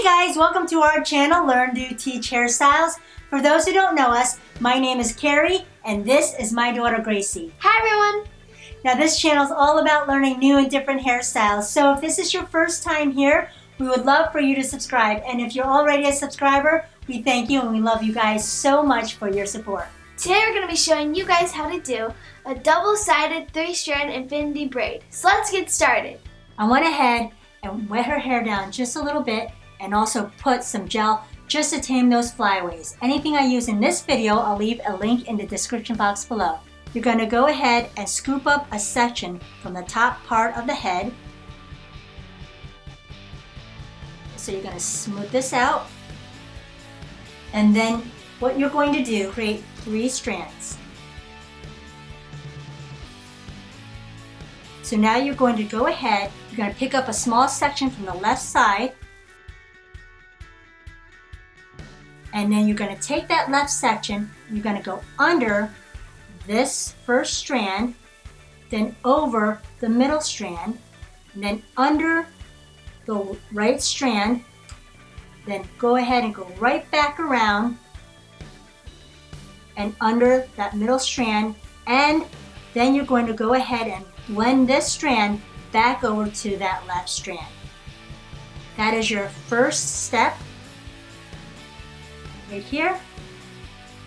guys, welcome to our channel, Learn, Do, Teach Hairstyles. For those who don't know us, my name is Carrie and this is my daughter Gracie. Hi everyone! Now this channel is all about learning new and different hairstyles. So if this is your first time here, we would love for you to subscribe. And if you're already a subscriber, we thank you and we love you guys so much for your support. Today we're going to be showing you guys how to do a double-sided 3-strand infinity braid. So let's get started. I went ahead and wet her hair down just a little bit and also put some gel just to tame those flyaways. Anything I use in this video, I'll leave a link in the description box below. You're going to go ahead and scoop up a section from the top part of the head. So you're going to smooth this out. And then what you're going to do, create 3 strands. So now you're going to go ahead, you're going to pick up a small section from the left side. And then you're going to take that left section, you're going to go under this first strand, then over the middle strand, and then under the right strand, then go ahead and go right back around and under that middle strand, and then you're going to go ahead and blend this strand back over to that left strand. That is your first step. Right here.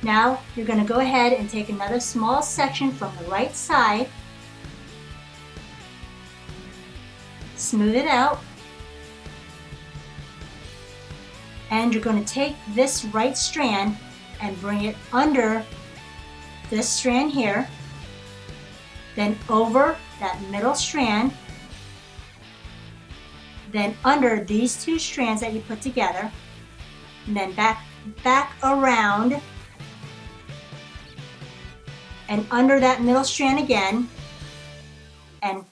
Now you're going to go ahead and take another small section from the right side, smooth it out, and you're going to take this right strand and bring it under this strand here, then over that middle strand, then under these 2 strands that you put together, and then back around and under that middle strand again, and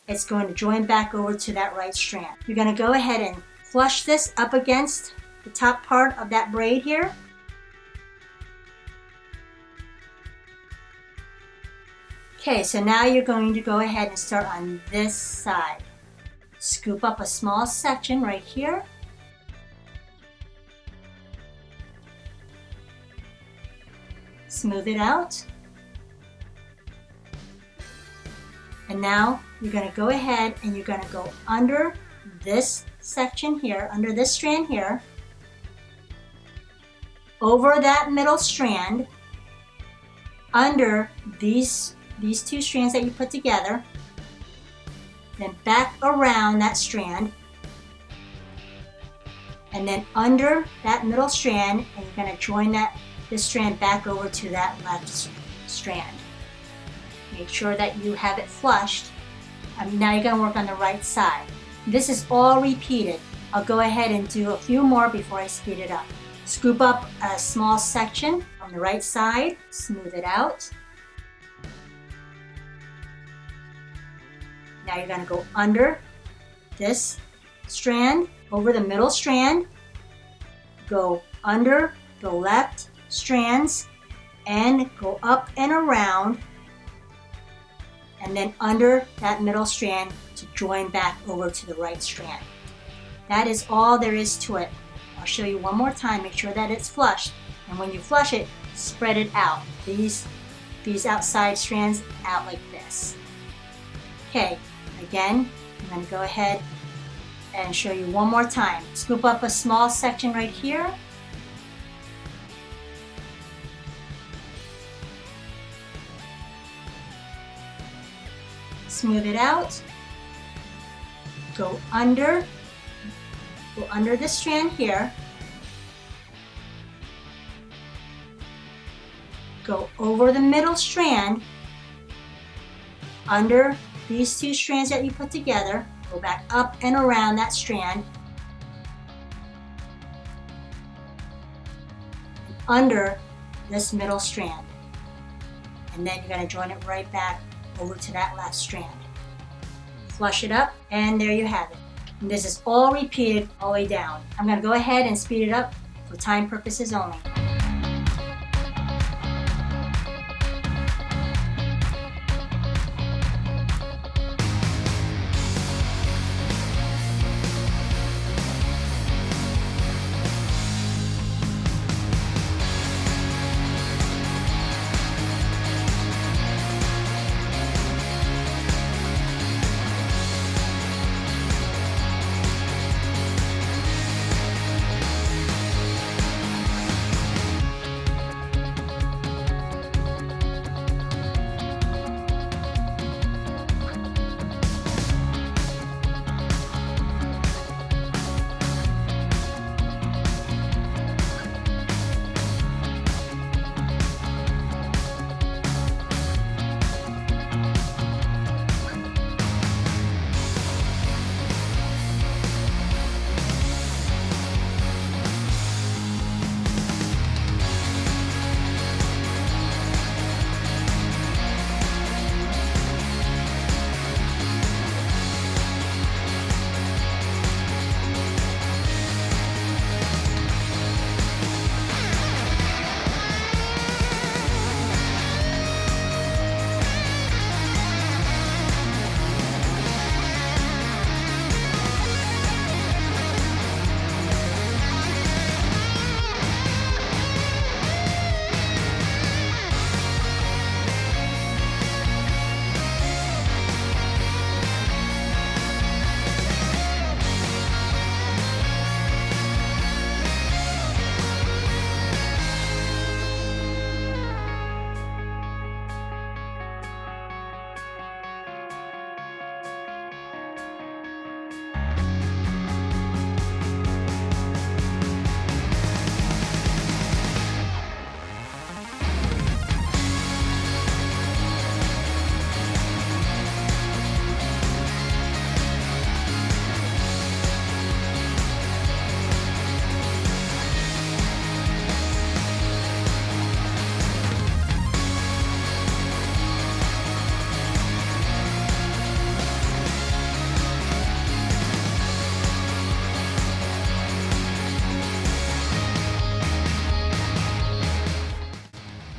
it's going to join back over to that right strand. You're going to go ahead and flush this up against the top part of that braid here. Okay, so now you're going to go ahead and start on this side. Scoop up a small section right here. Smooth it out. And now you're going to go ahead and you're going to go under this section here, under this strand here, over that middle strand, under these 2 strands that you put together, then back around that strand, and then under that middle strand, and you're going to join this strand back over to that left strand. Make sure that you have it flushed. Now you're going to work on the right side. This is all repeated. I'll go ahead and do a few more before I speed it up. Scoop up a small section on the right side, smooth it out. Now you're going to go under this strand, over the middle strand, go under the left strands, and go up and around, and then under that middle strand to join back over to the right strand. That is all there is to it. I'll show you one more time. Make sure that it's flushed, and when you flush it, spread it out. These outside strands out like this. Okay, again, I'm going to go ahead and show you one more time. Scoop up a small section right here. Smooth it out. Go under this strand here. Go over the middle strand, under these 2 strands that you put together, go back up and around that strand, under this middle strand, and then you're going to join it right back over to that last strand. Flush it up, and there you have it. And this is all repeated all the way down. I'm going to go ahead and speed it up for time purposes only.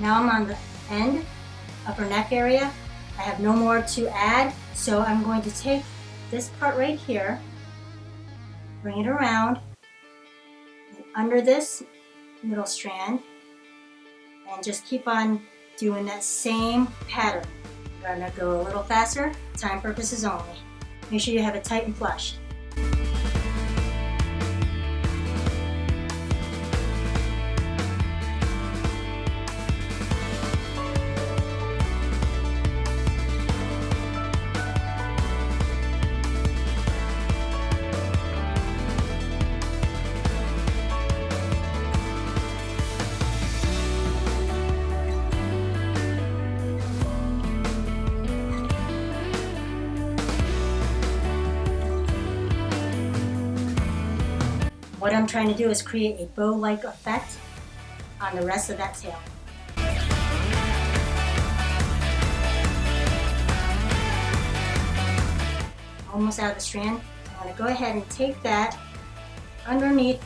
Now I'm on the end of her neck area. I have no more to add, so I'm going to take this part right here, bring it around, and under this middle strand, and just keep on doing that same pattern. I'm going to go a little faster, time purposes only. Make sure you have it tight and flush. What I'm trying to do is create a bow-like effect on the rest of that tail. Almost out of the strand. I'm going to go ahead and take that underneath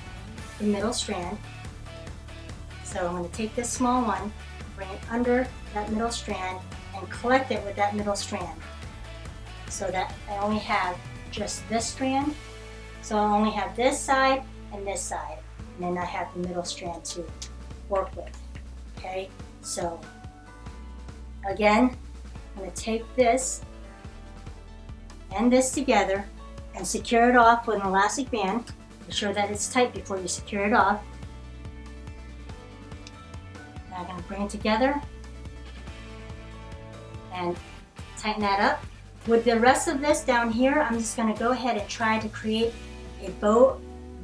the middle strand. So I'm going to take this small one, bring it under that middle strand, and collect it with that middle strand. So that I only have just this strand. So I only have this side and this side, and then I have the middle strand to work with. Okay, so again, I'm going to take this and this together and secure it off with an elastic band. Make sure that it's tight before you secure it off. Now I'm going to bring it together and tighten that up. With the rest of this down here, I'm just going to go ahead and try to create a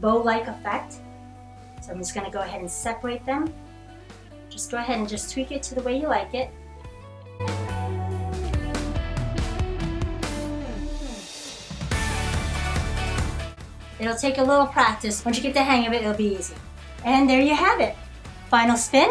bow-like effect. So I'm just going to go ahead and separate them. Just go ahead and just tweak it to the way you like it. It'll take a little practice. Once you get the hang of it, it'll be easy. And there you have it. Final spin.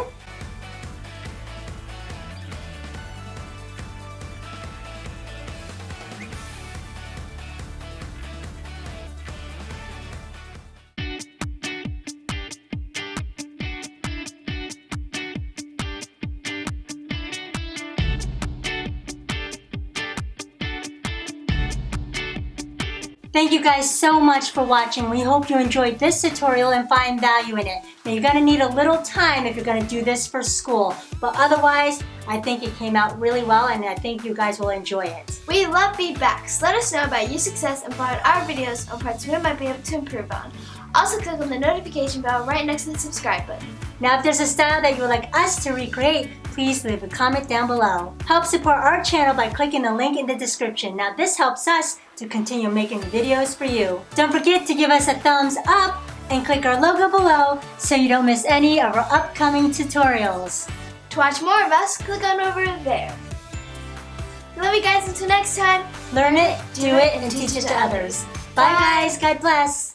Thank you guys so much for watching. We hope you enjoyed this tutorial and find value in it. Now you're gonna need a little time if you're gonna do this for school, but otherwise, I think it came out really well and I think you guys will enjoy it. We love feedbacks. Let us know about your success and follow our videos on parts we might be able to improve on. Also click on the notification bell right next to the subscribe button. Now if there's a style that you would like us to recreate, please leave a comment down below. Help support our channel by clicking the link in the description. Now this helps us to continue making videos for you. Don't forget to give us a thumbs up and click our logo below so you don't miss any of our upcoming tutorials. To watch more of us, click on over there. Love you guys, until next time. Learn it, do it, and teach it to others. Bye guys, God bless.